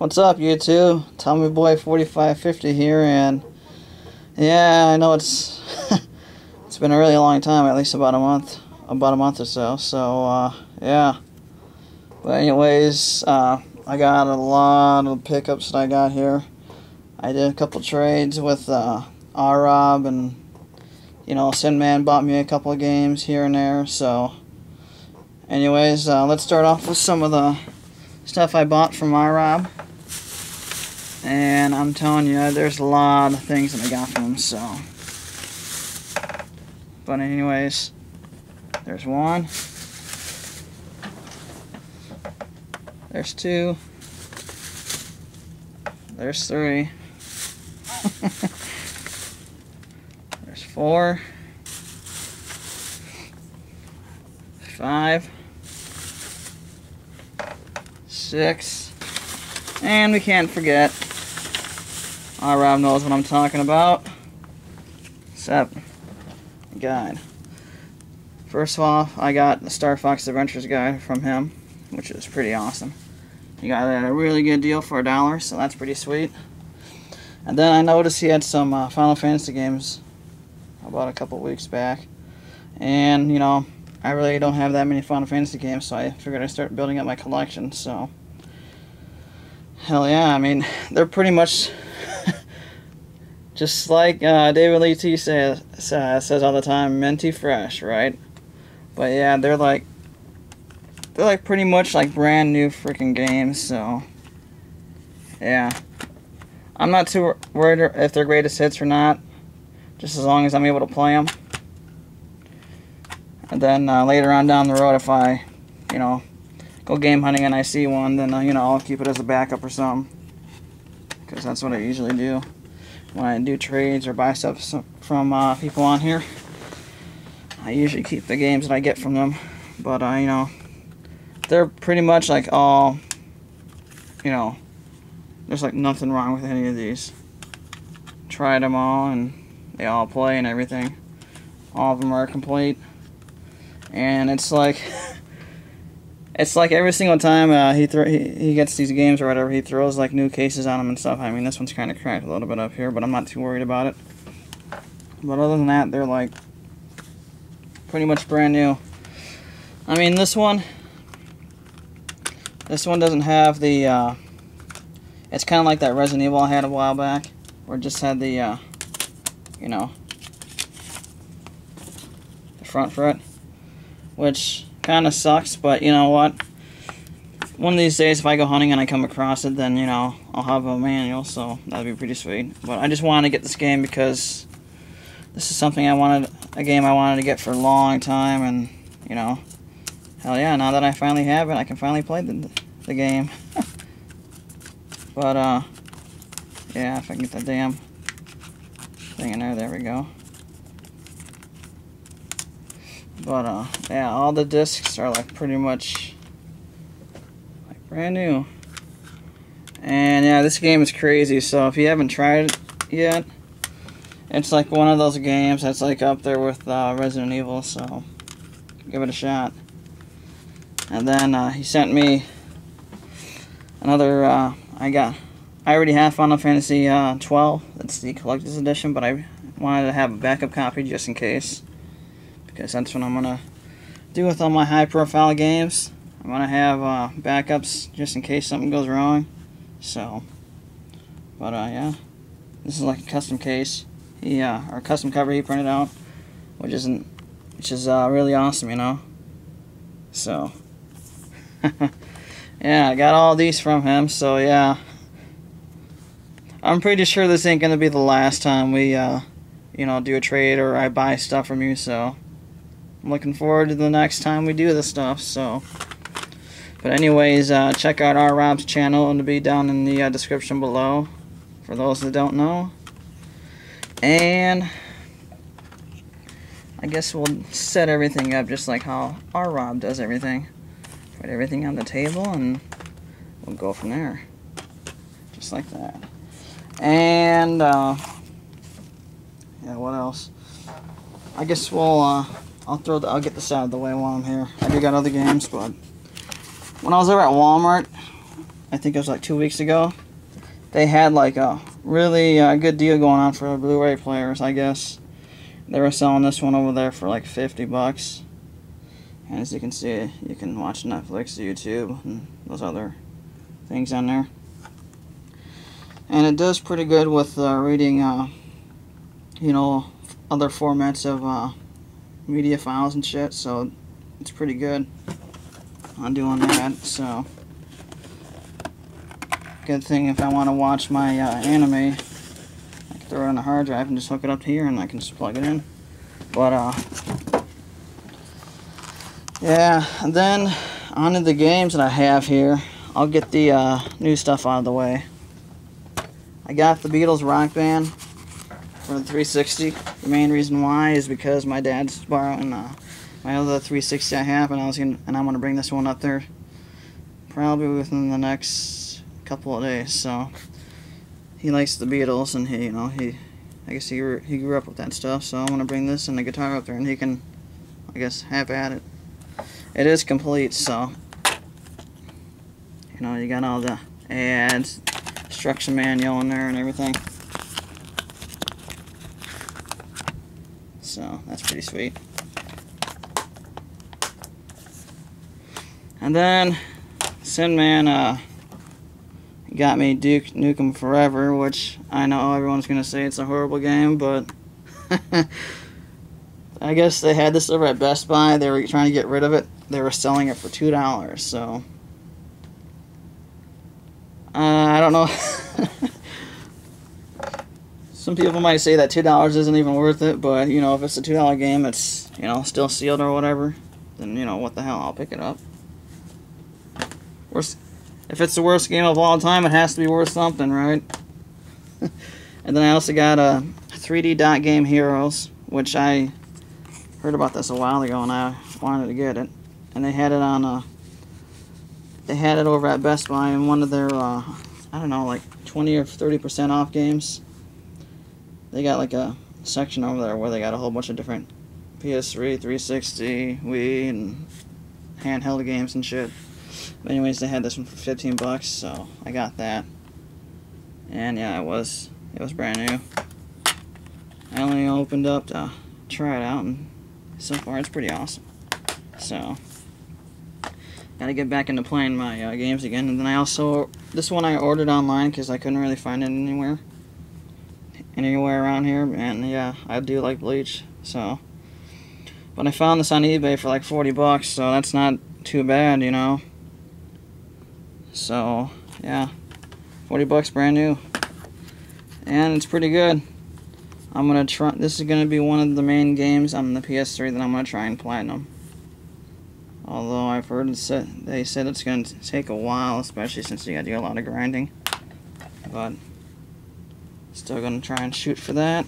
What's up, YouTube? Tommyboy 4550 here, and yeah, I know it's it's been a really long time, at least about a month or so. So yeah. But anyways, I got a lot of pickups that I got here. I did a couple trades with Rob, and Synman bought me a couple of games here and there. So anyways, let's start off with some of the stuff I bought from Rob. And I'm telling you, there's a lot of things that I got from him, so. But anyways, there's one. There's two. There's three. There's four. 5. 6. And we can't forget, Rob knows what I'm talking about. 7. Guide. First of all, I got the Star Fox Adventures guide from him, which is pretty awesome. He got it at a really good deal for $1, so that's pretty sweet. And then I noticed he had some Final Fantasy games about a couple weeks back. And, I really don't have that many Final Fantasy games, so I figured I'd start building up my collection, so. Hell yeah, I mean, they're pretty much just like David Lee T says all the time, minty fresh, right? But yeah, they're like pretty much like brand new freaking games, so yeah. I'm not too worried if they're greatest hits or not, just as long as I'm able to play them. And then later on down the road, if I, go game hunting and I see one, then I'll keep it as a backup or something, because that's what I usually do when I do trades or buy stuff from people on here. I usually keep the games that I get from them, but they're pretty much like all, there's like nothing wrong with any of these. Tried them all, and they all play and everything. All of them are complete, and it's like every single time he gets these games or whatever, he throws like new cases on them and stuff. I mean, this one's kind of cracked a little bit up here, but I'm not too worried about it. But other than that, they're like pretty much brand new. I mean, this one doesn't have the it's kind of like that Resident Evil I had a while back, where it just had the the front for it, which kind of sucks, but you know what? One of these days, if I go hunting and I come across it, then I'll have a manual, so that'd be pretty sweet. But I just wanted to get this game because this is something a game I wanted to get for a long time, and hell yeah! Now that I finally have it, I can finally play the game. But yeah, if I can get that damn thing in there, there we go. But yeah, all the discs are like pretty much like brand new. And yeah, this game is crazy, so if you haven't tried it yet, it's like one of those games that's like up there with Resident Evil, so give it a shot. And then he sent me another, I already have Final Fantasy 12, that's the collector's edition, but I wanted to have a backup copy just in case, because that's what I'm going to do with all my high-profile games. I'm going to have backups just in case something goes wrong. So, but yeah, this is like a custom case, or custom cover he printed out, which is really awesome, So, yeah, I got all these from him. So yeah, I'm pretty sure this ain't gonna be the last time we do a trade or I buy stuff from you. So I'm looking forward to the next time we do this stuff. So, but anyways, check out Rob's channel, and it'll be down in the description below for those that don't know. And I guess we'll set everything up just like how Rob does everything. Put everything on the table, and we'll go from there, just like that. And yeah, what else? I guess we'll I'll get this out of the way while I'm here. I do got other games, but when I was over at Walmart, I think it was like 2 weeks ago. They had like a really good deal going on for Blu-ray players, I guess. They were selling this one over there for like 50 bucks. And as you can see, you can watch Netflix, YouTube, and those other things on there. And it does pretty good with reading, you know, other formats of media files and shit, so it's pretty good on doing that. So good thing if I want to watch my anime, I can throw it on a hard drive and just hook it up here and I can just plug it in. But yeah, and then on to the games that I have here. I'll get the new stuff out of the way. I got the Beatles Rock Band for the 360. The main reason why is because my dad's borrowing my other 360 I have, and I'm gonna bring this one up there probably within the next couple of days. So he likes the Beatles, and I guess he grew up with that stuff. So I'm gonna bring this and the guitar up there, and he can, I guess, have at it. It is complete, so you got all the ads, instruction manual in there, and everything. So that's pretty sweet. And then Synman got me Duke Nukem Forever, which I know everyone's gonna say it's a horrible game, but I guess they had this over at Best Buy. They were trying to get rid of it. They were selling it for $2, so I don't know. Some people might say that $2 isn't even worth it, but if it's a $2 game, it's still sealed or whatever, then what the hell, I'll pick it up. If it's the worst game of all time, it has to be worth something, right? And then I also got a 3D Dot Game Heroes, which I heard about this a while ago, and I wanted to get it. And they had it on they had it over at Best Buy in one of their I don't know, like 20 or 30% off games. They got like a section over there where they got a whole bunch of different PS3, 360, Wii, and handheld games and shit. But anyways, they had this one for 15 bucks, so I got that. And yeah, it was brand new. I only opened up to try it out, and so far it's pretty awesome. So gotta get back into playing my games again. And then I also, this one I ordered online because I couldn't really find it anywhere around here. And yeah, I do like Bleach, so. But I found this on eBay for like 40 bucks, so that's not too bad, So yeah, 40 bucks brand new, and it's pretty good. I'm gonna try. This is gonna be one of the main games on the PS3 that I'm gonna try and platinum. Although I've heard they said it's gonna take a while, especially since you gotta do a lot of grinding. But still gonna try and shoot for that.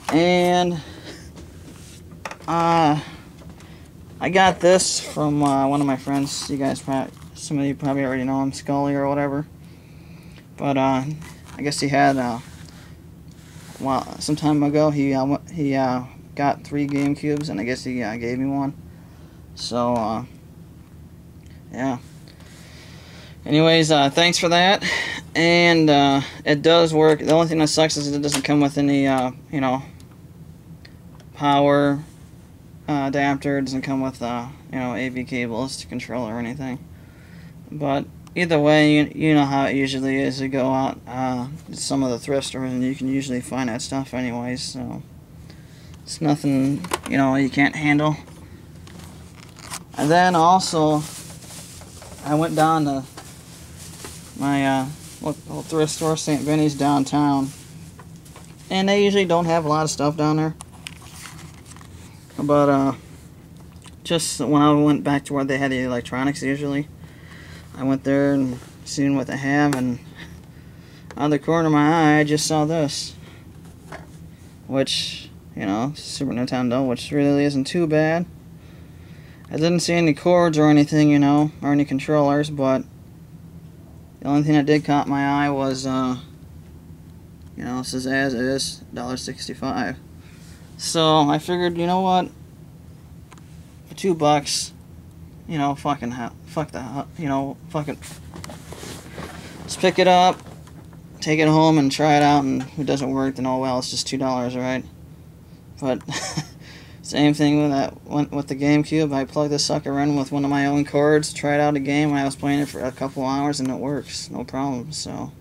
And I got this from one of my friends. You guys some of you probably already know him, Scully or whatever. But I guess he had some time ago he got 3 GameCubes, and I guess he gave me one. So yeah. Anyways, thanks for that. And it does work. The only thing that sucks is it doesn't come with any power adapter. It doesn't come with AV cables to control or anything. But either way, you know how it usually is. You go out to some of the thrift stores, and you can usually find that stuff anyways. So it's nothing you can't handle. And then also, I went down to my local thrift store, St. Vinny's downtown, and they usually don't have a lot of stuff down there. But just when I went back to where they had the electronics usually, I went there and seen what they have, and out of the corner of my eye, I just saw this, which Super Nintendo, which really isn't too bad. I didn't see any cords or anything, or any controllers, but the only thing that did caught my eye was, it says as is, $1.65. So I figured, you know what, for $2, fuck it, pick it up, take it home, and try it out, and if it doesn't work, then oh well, it's just $2, right? But same thing with the GameCube. I plugged this sucker in with one of my own cords, tried out a game. I was playing it for a couple hours, and it works, no problem. So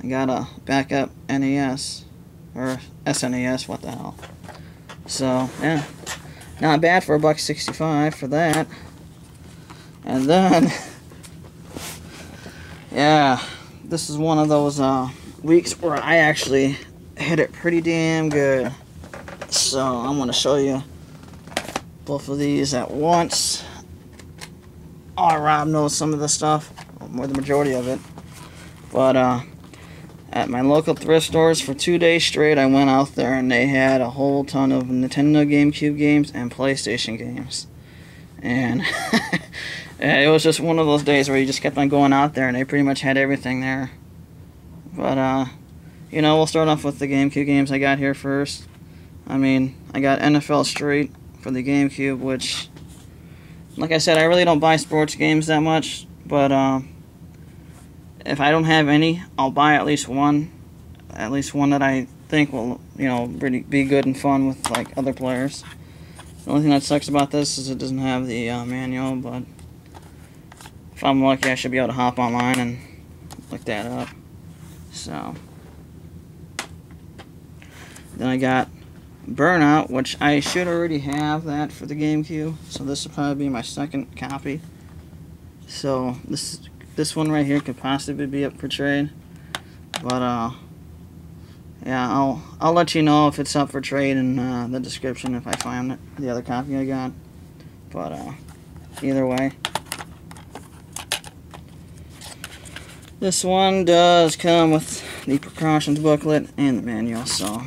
I got a backup NES or SNES, what the hell? So yeah, not bad for $1.65 for that. And then yeah, this is one of those weeks where I actually hit it pretty damn good. So I'm going to show you both of these at once. Oh, Rob knows some of the stuff, more the majority of it. But at my local thrift stores for 2 days straight, I went out there and they had a whole ton of Nintendo GameCube games and PlayStation games. And it was just one of those days where you just kept on going out there and they pretty much had everything there. But you know, we'll start off with the GameCube games I got here first. I mean, I got NFL Street for the GameCube, which, like I said, I really don't buy sports games that much, but if I don't have any, I'll buy at least one that I think will, you know, really be good and fun with, like, other players. The only thing that sucks about this is it doesn't have the manual, but if I'm lucky, I should be able to hop online and look that up. So then I got Burnout, which I should already have that for the GameCube, so this will probably be my second copy. So this one right here could possibly be up for trade, but yeah, I'll let you know if it's up for trade in the description if I find it, the other copy I got. But either way, this one does come with the precautions booklet and the manual, so.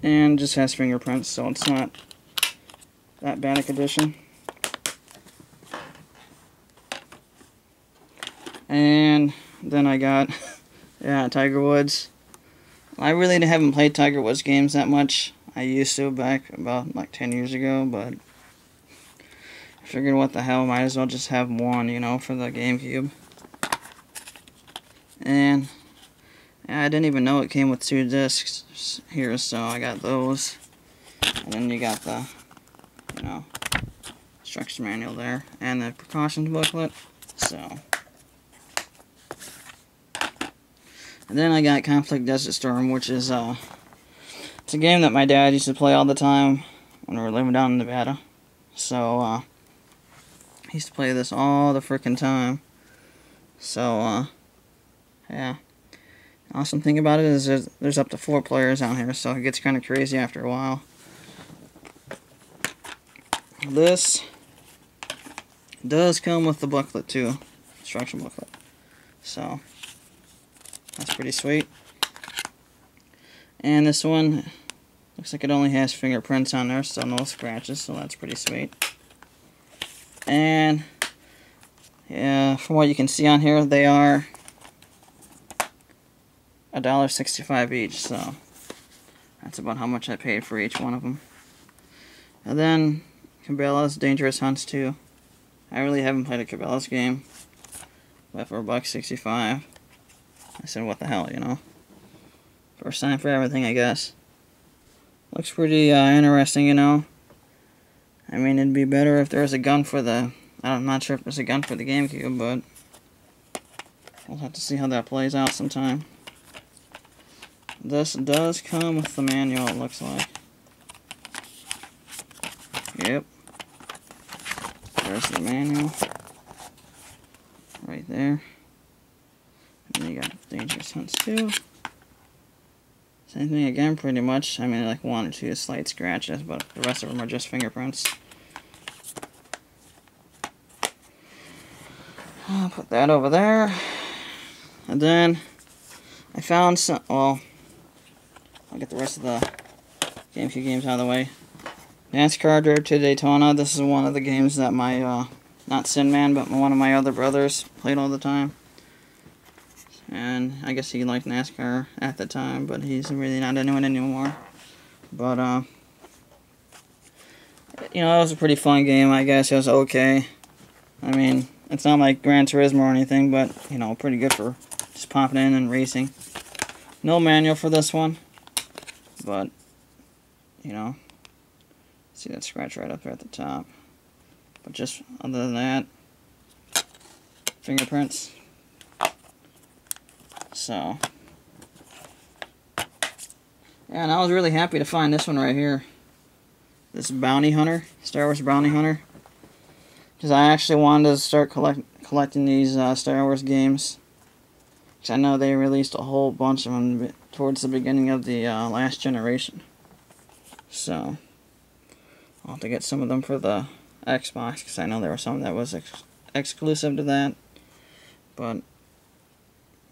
And just has fingerprints, so it's not that bad a condition. And then I got, yeah, Tiger Woods. I really haven't played Tiger Woods games that much. I used to back about like 10 years ago, but I figured what the hell, might as well just have one, you know, for the GameCube. And I didn't even know it came with 2 discs here, so I got those. And then you got the, you know, instruction manual there, and the precautions booklet. So, and then I got Conflict Desert Storm, which is it's a game that my dad used to play all the time when we were living down in Nevada. So he used to play this all the frickin' time. So yeah. Awesome thing about it is there's up to 4 players on here, so it gets kind of crazy after a while. This does come with the booklet too, instruction booklet. So that's pretty sweet. And this one looks like it only has fingerprints on there, so no scratches, so that's pretty sweet. And yeah, from what you can see on here, they are $1.65 each, so that's about how much I paid for each one of them. And then Cabela's Dangerous Hunts 2. I really haven't played a Cabela's game, but for $1.65, I said, what the hell, you know? First time for everything, I guess. Looks pretty interesting, you know. I mean, it'd be better if there was a gun for the, I'm not sure if there's a gun for the GameCube, but we'll have to see how that plays out sometime. This does come with the manual, it looks like. Yep. There's the manual. Right there. And then you got Dangerous Hunts 2. Same thing again, pretty much. I mean, like 1 or 2 slight scratches, but the rest of them are just fingerprints. I'll put that over there. And then I found some, well, I'll get the rest of the GameCube games out of the way. NASCAR Drive to Daytona. This is one of the games that my, not Synman, but one of my other brothers played all the time. And I guess he liked NASCAR at the time, but he's really not into it anymore. But, you know, it was a pretty fun game, I guess. It was okay. I mean, it's not like Gran Turismo or anything, but, you know, pretty good for just popping in and racing. No manual for this one, but, you know, see that scratch right up there at the top. But just other than that, fingerprints. So, yeah, and I was really happy to find this one right here. This Bounty Hunter, Star Wars Bounty Hunter. Because I actually wanted to start collecting these Star Wars games. Because I know they released a whole bunch of them towards the beginning of the last generation. So, I'll have to get some of them for the Xbox. Because I know there were some that was exclusive to that. But,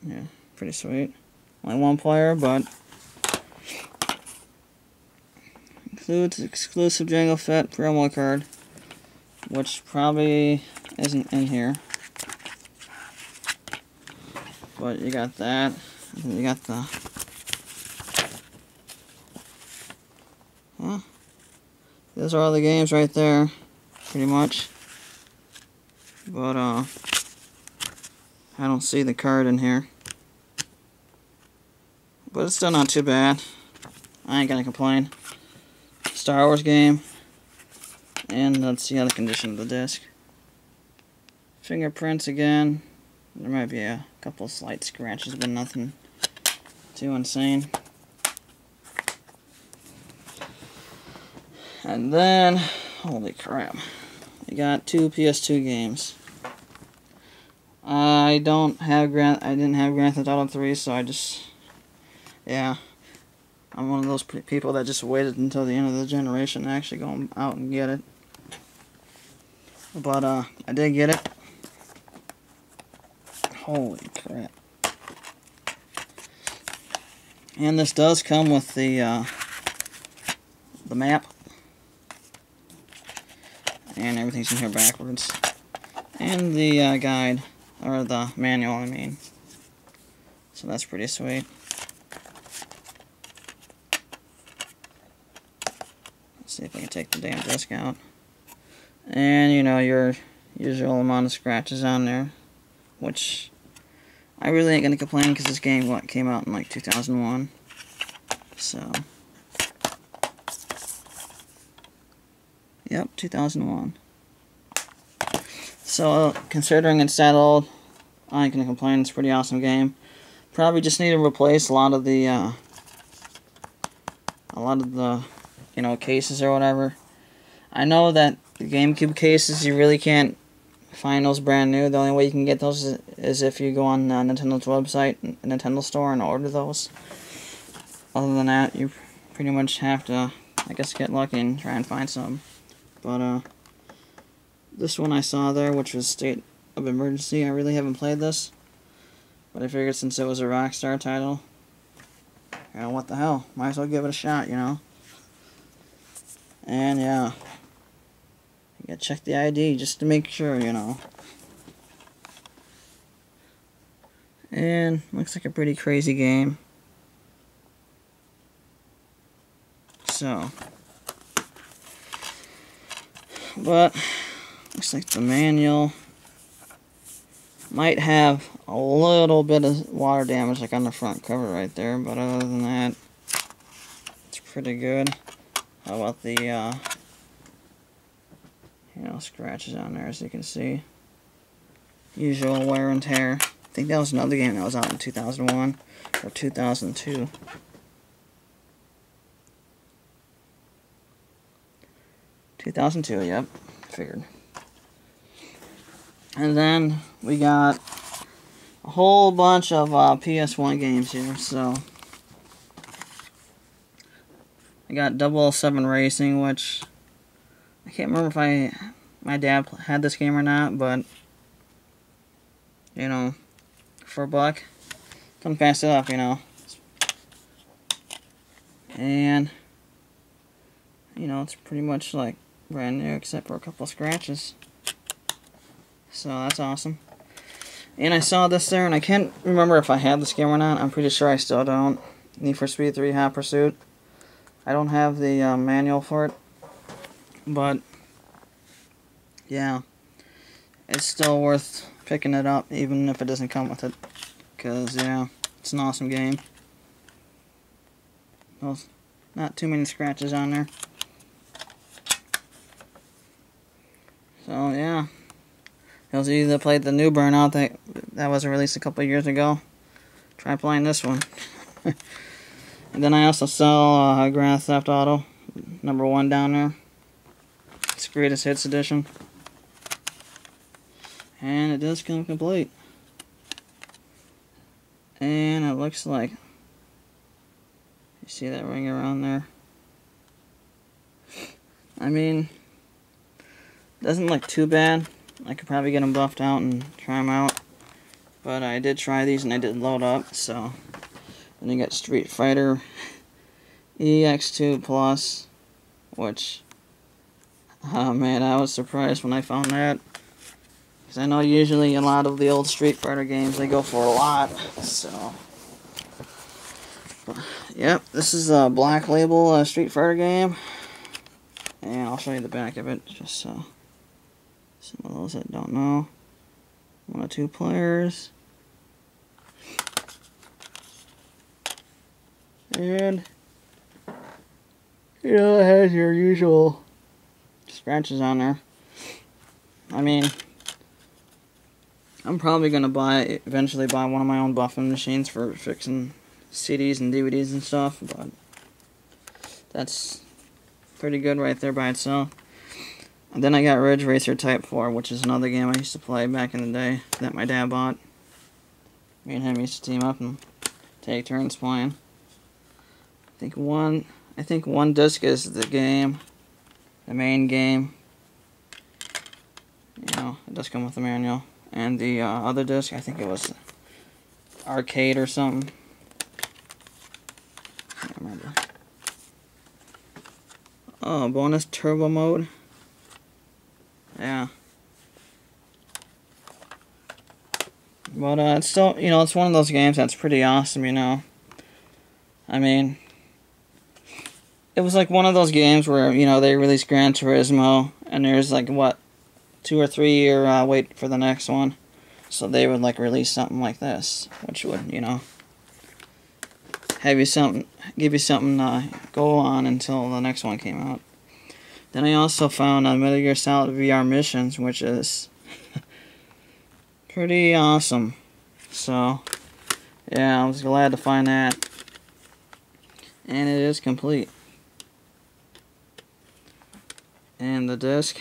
yeah, pretty sweet. Only one player, but includes exclusive Jango Fett promo card, which probably isn't in here. But you got that. And you got the... Huh? Those are all the games right there, pretty much. But, I don't see the card in here. But it's still not too bad. I ain't gonna complain. Star Wars game. And let's see how the condition of the disc. Fingerprints again. There might be a couple slight scratches, but nothing too insane. And then, holy crap, we got 2 PS2 games. I didn't have Grand Theft Auto 3, so I just, yeah, I'm one of those people that just waited until the end of the generation to actually go out and get it. But I did get it. Holy crap! And this does come with the map, and everything's in here backwards, and the guide, or the manual, I mean. So that's pretty sweet. Let's see if I can take the damn disc out. And, you know, your usual amount of scratches on there, which I really ain't gonna complain because this game came out in like 2001. So, yep, 2001. So, considering it's that old, I ain't gonna complain. It's a pretty awesome game. Probably just need to replace a lot of the you know, cases or whatever. I know that the GameCube cases, you really can't find those brand new. The only way you can get those is if you go on Nintendo's website, Nintendo Store, and order those. Other than that, you pretty much have to, I guess, get lucky and try and find some. But this one I saw there, which was State of Emergency, I really haven't played this. But I figured since it was a Rockstar title, you know, what the hell, might as well give it a shot, you know. And yeah, you gotta check the ID just to make sure, you know. And looks like a pretty crazy game. So, but looks like the manual might have a little bit of water damage, like on the front cover right there. But other than that, it's pretty good. How about the you know, scratches on there, as you can see. Usual wear and tear. I think that was another game that was out in 2001 or 2002. 2002, yep, figured. And then we got a whole bunch of PS1 games here. So I got 007 Racing, which I can't remember if my dad had this game or not, but you know, for a buck, couldn't pass it up, you know. And you know, it's pretty much like brand new except for a couple of scratches. So that's awesome. And I saw this there, and I can't remember if I had this game or not. I'm pretty sure I still don't. Need for Speed 3 Hot Pursuit. I don't have the manual for it. But, yeah. it's still worth picking it up, even if it doesn't come with it. Because, yeah, it's an awesome game. Well, not too many scratches on there. So, yeah. Those of you that played the new Burnout, that was released a couple of years ago, try playing this one. And then I also sell Grand Theft Auto #1 down there. It's Greatest Hits Edition. And it does come complete. And it looks like, you see that ring around there? I mean, doesn't look too bad. I could probably get them buffed out and try them out. But I did try these and I did load up, so. Then you got Street Fighter EX2 Plus, which, oh man, I was surprised when I found that. Because I know usually a lot of the old Street Fighter games, they go for a lot, so. Yep, this is a Black Label Street Fighter game. And I'll show you the back of it, just so some of those that don't know. 1 or 2 players. And, you know, it has your usual scratches on there. I mean, I'm probably going to eventually buy one of my own buffing machines for fixing CDs and DVDs and stuff, but that's pretty good right there by itself. And then I got Ridge Racer Type 4, which is another game I used to play back in the day that my dad bought. Me and him used to team up and take turns playing. I think one disc is the game, the main game. You know, it does come with a manual. And the other disc, I think it was arcade or something. Can't remember. Oh, bonus turbo mode. Yeah. But it's still, you know, it's one of those games that's pretty awesome, you know. I mean, it was like one of those games where, you know, they released Gran Turismo, and there's like, what, 2 or 3 year wait for the next one. So they would like release something like this, which would, you know, have you something, give you something to go on until the next one came out. Then I also found Metal Gear Solid VR Missions, which is pretty awesome. So, yeah, I was glad to find that. And it is complete. And the disc,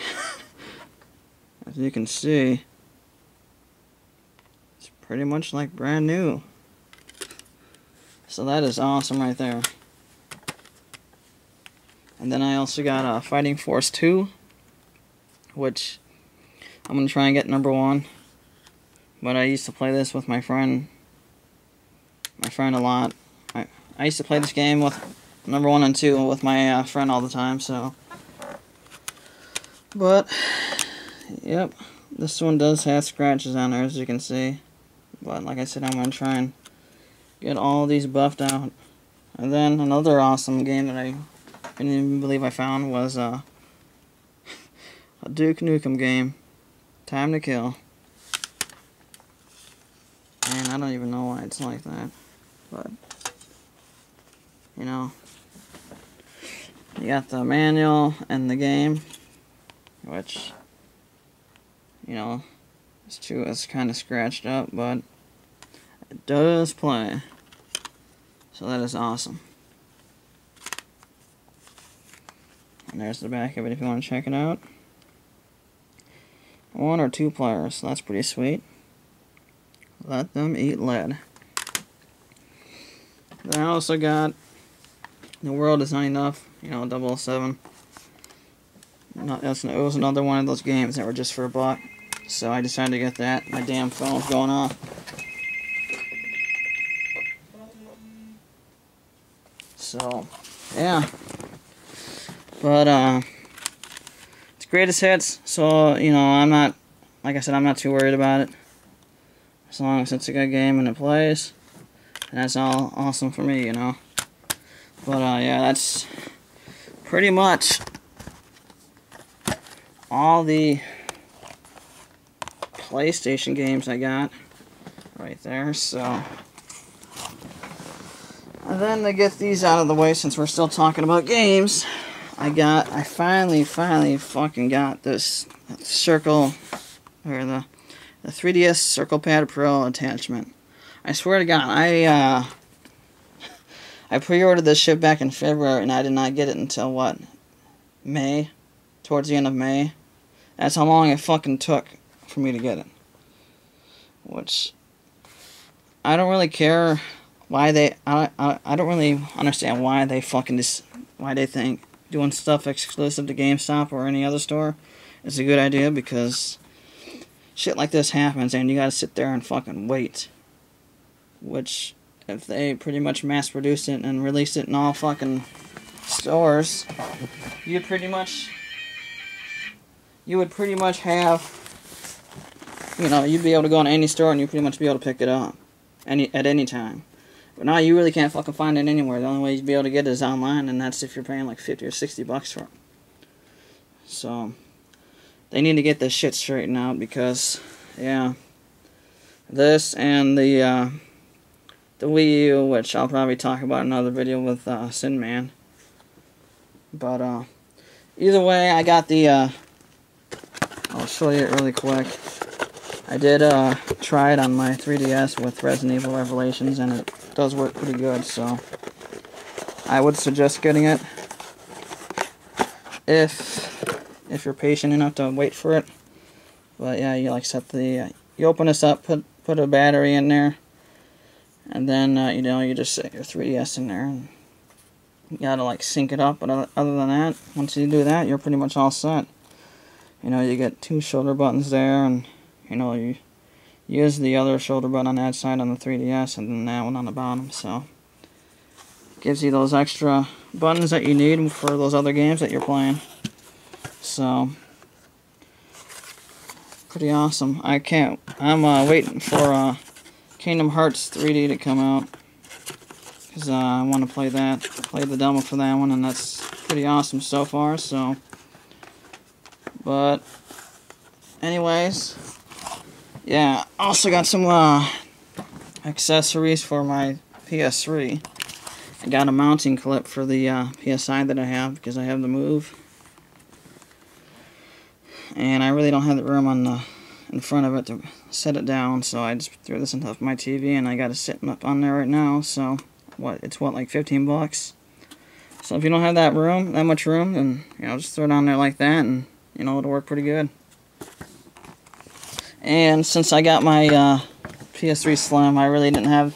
as you can see, it's pretty much like brand new. So that is awesome right there. And then I also got Fighting Force 2, which I'm going to try and get #1. But I used to play this with my friend a lot. I used to play this game with #1 and 2 with my friend all the time, so. But, yep, this one does have scratches on there, as you can see. But like I said, I'm going to try and get all these buffed out. And then another awesome game that I couldn't even believe I found was a Duke Nukem game, Time to Kill. And I don't even know why it's like that, but, you know, you got the manual and the game, which, you know, it's kind of scratched up, but it does play. So that is awesome. And there's the back of it if you want to check it out. 1 or 2 players, so that's pretty sweet. Let them eat lead. Then I also got The World Is Not Enough, you know, 007. It was another one of those games that were just for $1. So I decided to get that. My damn phone's going off. So, yeah. But, it's Greatest Hits, so, you know, I'm not, like I said, I'm not too worried about it. As long as it's a good game and it plays. And that's all awesome for me, you know. But, yeah, that's pretty much all the PlayStation games I got right there, so. And then to get these out of the way, since we're still talking about games, I finally fucking got this Circle, or the 3DS Circle Pad Pro attachment. I swear to God, I pre-ordered this shit back in February, and I did not get it until, what, May? Towards the end of May. That's how long it fucking took for me to get it. Which, I don't really care why they, I don't really understand why they fucking just, why they think doing stuff exclusive to GameStop or any other store is a good idea, because shit like this happens and you gotta sit there and fucking wait. Which, if they pretty much mass produce it and release it in all fucking stores, you would pretty much have, you know, you'd be able to go in any store and you'd pretty much be able to pick it up at any time. But now you really can't fucking find it anywhere. The only way you'd be able to get it is online, and that's if you're paying like 50 or 60 bucks for it. So, they need to get this shit straightened out, because, yeah, this and the Wii U, which I'll probably talk about in another video with Synman. But either way, I got the I'll show you it really quick. I did try it on my 3DS with Resident Evil Revelations, and it does work pretty good, so I would suggest getting it if you're patient enough to wait for it. But yeah, you like set the you open this up, put a battery in there, and then you know, you just set your 3DS in there, and you gotta like sync it up. But other than that, once you do that, you're pretty much all set. You know, you get 2 shoulder buttons there, and you know, you use the other shoulder button on that side on the 3DS, and then that one on the bottom. So gives you those extra buttons that you need for those other games that you're playing. So pretty awesome. I'm waiting for Kingdom Hearts 3D to come out, because I want to play the demo for that one, and that's pretty awesome so far. So, but anyways, yeah, also got some accessories for my PS3. I got a mounting clip for the PSI that I have, because I have the Move, and I really don't have the room on in front of it to set it down, so I just threw this on top of my TV, and I got it sitting up on there right now. So it's like 15 bucks. So if you don't have that much room, then you know, just throw it on there like that, and you know, it'll work pretty good. And since I got my PS3 Slim, I really didn't have.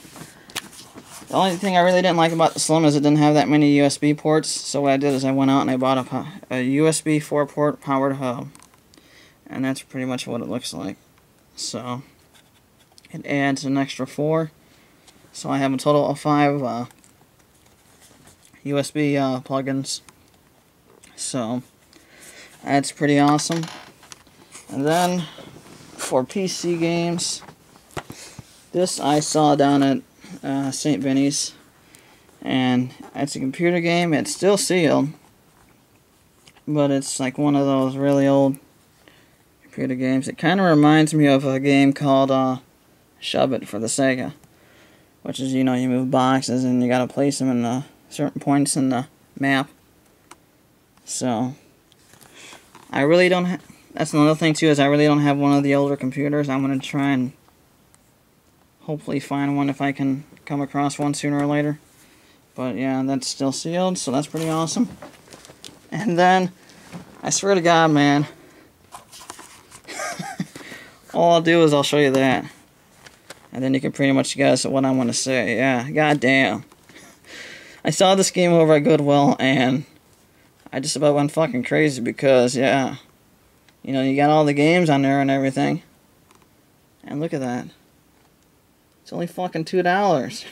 The only thing I really didn't like about the Slim is it didn't have that many USB ports. So what I did is I went out and I bought a USB 4-port powered hub, and that's pretty much what it looks like. So it adds an extra 4. So I have a total of 5 USB plugins. So that's pretty awesome. And then for PC games, this I saw down at St. Vinny's, and it's a computer game. It's still sealed, but it's like one of those really old computer games. It kind of reminds me of a game called Shove It for the Sega, which is, you know, you move boxes and you gotta place them in certain points in the map. So I really don't that's another thing too, is I really don't have one of the older computers. I'm gonna try and hopefully find one if I can come across one sooner or later. But yeah, that's still sealed, so that's pretty awesome. And then, I swear to God, man, all I'll do is I'll show you that, and then you can pretty much guess what I want to say. Yeah, goddamn. I saw this game over at Goodwill, and I just about went fucking crazy, because, yeah, you know, you got all the games on there and everything. And look at that. It's only fucking $2.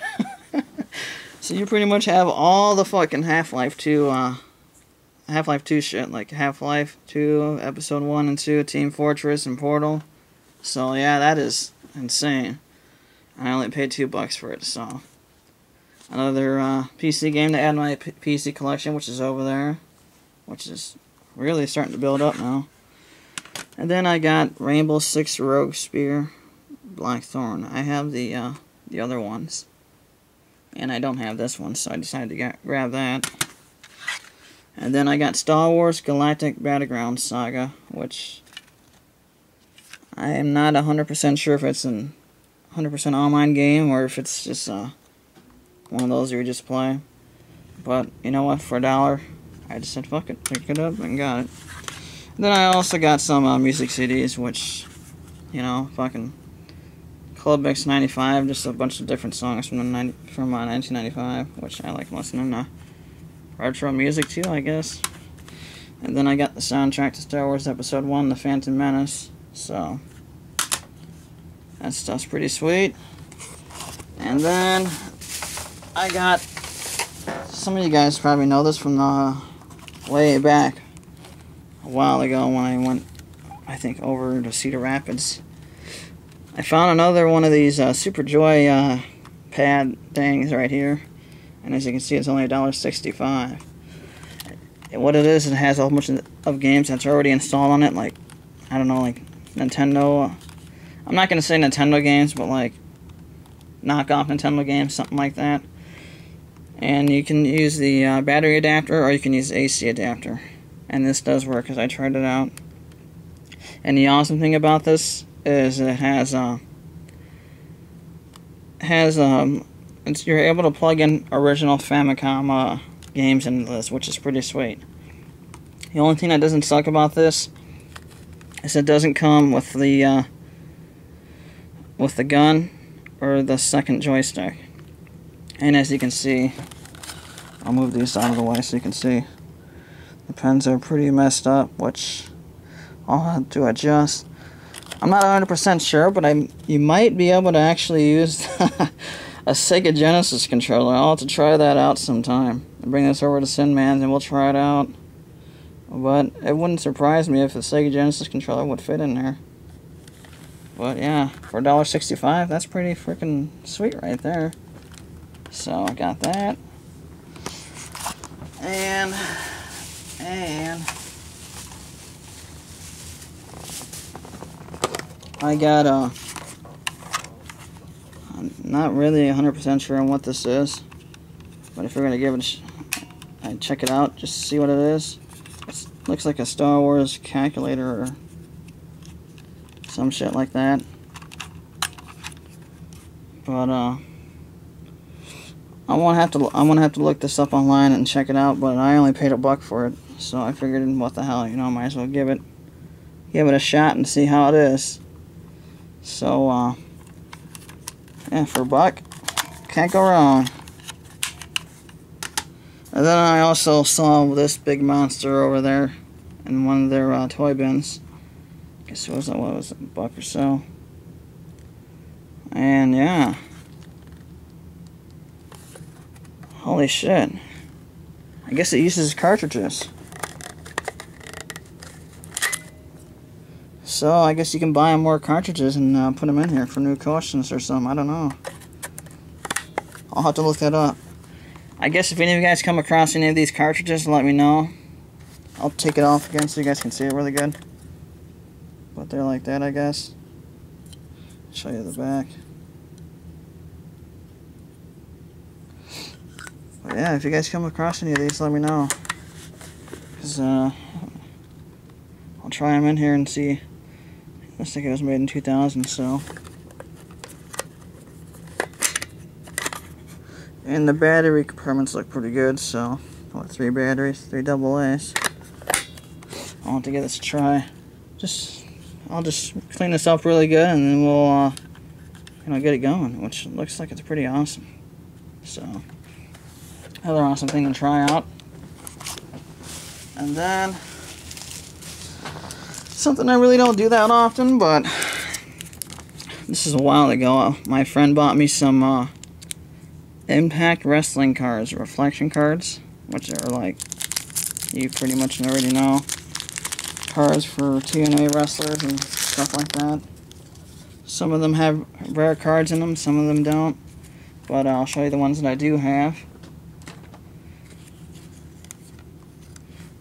So you pretty much have all the fucking Half-Life 2 shit, like Half-Life 2, Episode 1 and 2, Team Fortress, and Portal. So yeah, that is insane. I only paid $2 for it, so. Another PC game to add to my PC collection, which is over there, which is really starting to build up now. And then I got Rainbow Six Rogue Spear, Blackthorn. I have the other ones. And I don't have this one, so I decided to grab that. And then I got Star Wars Galactic Battleground Saga, which I am not 100% sure if it's an 100% online game or if it's just one of those you just play. But you know what? For $1, I just said fuck it, picked it up and got it. And then I also got some music CDs, which, you know, fucking Club Mix 95, just a bunch of different songs from 1995, which I like listening to retro music too, I guess. And then I got the soundtrack to Star Wars Episode 1, The Phantom Menace, so that stuff's pretty sweet. And then I got, some of you guys probably know this from the way back a while ago when I went, I think, over to Cedar Rapids. I found another one of these Super Joy pad things right here, and as you can see, it's only $1.65. And what it is, it has a whole bunch of games that's already installed on it, like, I don't know, like Nintendo. I'm not gonna say Nintendo games, but like knockoff Nintendo games, something like that. And you can use the battery adapter, or you can use the AC adapter. And this does work, because I tried it out. And the awesome thing about this is it you're able to plug in original Famicom games into this, which is pretty sweet. The only thing that doesn't suck about this is it doesn't come with the gun or the second joystick. And as you can see, I'll move these out of the way so you can see the pens are pretty messed up, which I'll have to adjust. I'm not 100% sure, but you might be able to actually use a Sega Genesis controller. I'll have to try that out sometime. I'll bring this over to synmans and we'll try it out. But it wouldn't surprise me if a Sega Genesis controller would fit in there. But yeah, for $1.65, that's pretty freaking sweet right there. So I got that. And I got I'm not really 100% sure on what this is, but if you're gonna give it I'd check it out just to see what it is. It looks like a Star Wars calculator or some shit like that. But I'm gonna have to look this up online and check it out. But I only paid $1 for it, so I figured, what the hell, you know, might as well give it a shot and see how it is. So yeah, for $1, can't go wrong. And then I also saw this big monster over there in one of their toy bins. Guess what was it, $1 or so? And yeah, holy shit! I guess it uses cartridges. So I guess you can buy more cartridges and put them in here for new collections or something. I don't know. I'll have to look that up. I guess if any of you guys come across any of these cartridges, let me know. I'll take it off again so you guys can see it really good. But they're like that, I guess. Show you the back. But yeah, if you guys come across any of these, let me know. Because I'll try them in here and see. Looks like it was made in 2000, so. And the battery compartments look pretty good, so. What, 3 batteries, 3 AA's. I'll have to give this a try. I'll just clean this up really good, and then we'll, get it going, which looks like it's pretty awesome. So, another awesome thing to try out. And then, something I really don't do that often, but this is a while ago. My friend bought me some Impact Wrestling cards, reflection cards, which are like, you pretty much already know, cards for TNA wrestlers and stuff like that. Some of them have rare cards in them, some of them don't, but I'll show you the ones that I do have.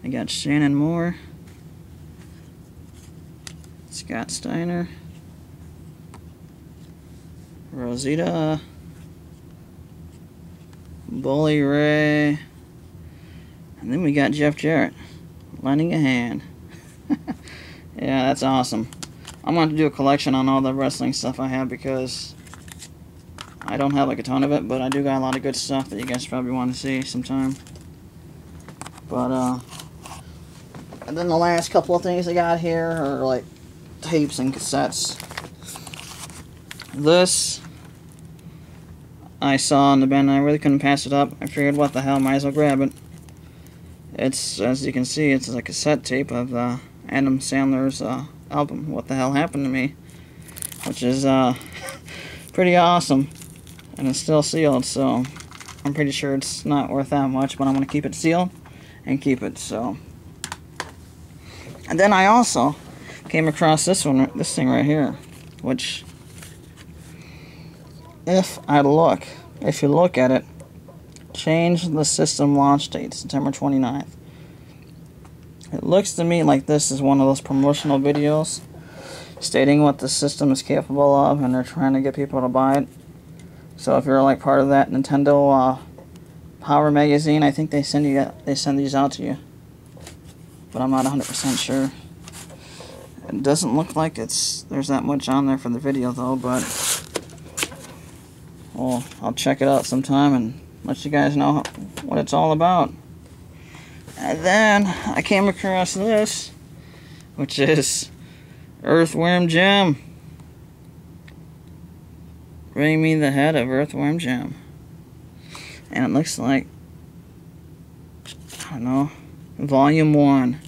I got Shannon Moore, Scott Steiner, Rosita, Bully Ray, and then we got Jeff Jarrett lending a hand. Yeah, that's awesome. I'm going to do a collection on all the wrestling stuff I have because I don't have like a ton of it, but I do got a lot of good stuff that you guys probably want to see sometime. But and then the last couple of things I got here are like tapes and cassettes. This I saw in the bin and I really couldn't pass it up. I figured, what the hell, might as well grab it. It's, as you can see, it's a cassette tape of Adam Sandler's album, What the Hell Happened to Me, which is pretty awesome, and it's still sealed, so I'm pretty sure it's not worth that much, but I'm going to keep it sealed and keep it. So, and then I also came across this thing right here, which, if you look at it, change the system launch date, September 29th. It looks to me like this is one of those promotional videos stating what the system is capable of, and they're trying to get people to buy it. So if you're like part of that Nintendo Power magazine, I think they send these out to you, but I'm not 100% sure. It doesn't look like there's that much on there for the video though, but well, I'll check it out sometime and let you guys know what it's all about. And then I came across this, which is Earthworm Jim. Bring me the head of Earthworm Jim. And it looks like, I don't know, Volume 1.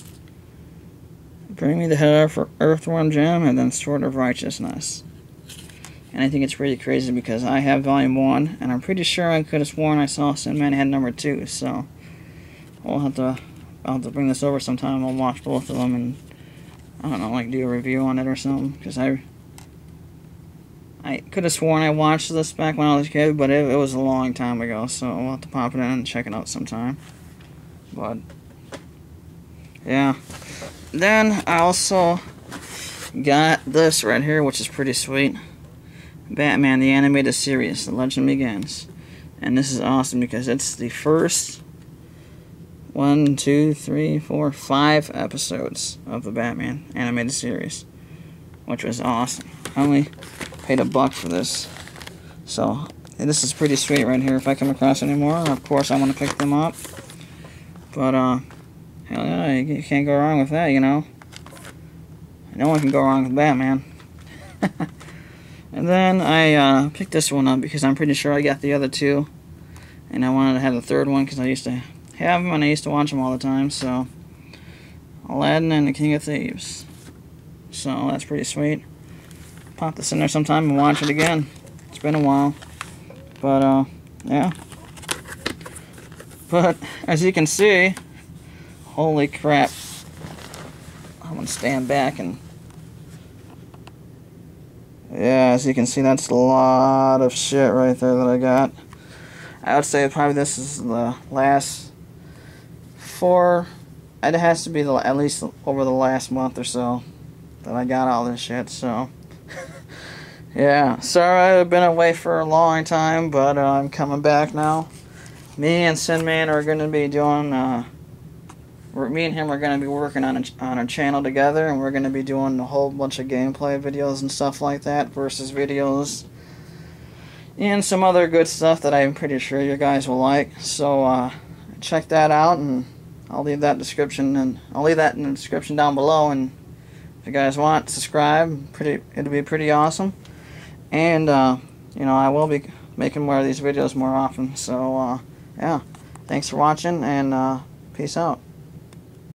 Bring me the head of Earthworm Jim, and then Sword of Righteousness. And I think it's pretty crazy because I have Volume 1, and I'm pretty sure I could have sworn I saw Synman had number 2, so I'll have to bring this over sometime. I'll watch both of them and, I don't know, like do a review on it or something, because I could have sworn I watched this back when I was a kid, but it was a long time ago, so I'll have to pop it in and check it out sometime. But yeah, then I also got this right here, which is pretty sweet. Batman the Animated Series, The Legend Begins. And this is awesome because it's the first 5 episodes of the Batman Animated Series, which was awesome. I only paid $1 for this, so this is pretty sweet right here. If I come across any more, of course I want to pick them up, but hell yeah, you can't go wrong with that, you know. No one can go wrong with Batman. And then I picked this one up because I'm pretty sure I got the other two, and I wanted to have the third one because I used to have them and I used to watch them all the time. So Aladdin and the King of Thieves. So that's pretty sweet. Pop this in there sometime and watch it again. It's been a while, but yeah. But as you can see, holy crap! I'm gonna stand back and. Yeah, as you can see, that's a lot of shit right there that I got. I would say probably this is the last 4. It has to be at least over the last month or so that I got all this shit. So yeah, sorry I've been away for a long time, but I'm coming back now. Me and Synman are going to be doing. Me and him are going to be working on a channel together, and we're going to be doing a whole bunch of gameplay videos and stuff like that, versus videos, and some other good stuff that I'm pretty sure you guys will like. So check that out, and I'll leave that in the description down below. And if you guys want, subscribe. It'll be pretty awesome. And you know, I will be making more of these videos more often. So yeah, thanks for watching, and peace out.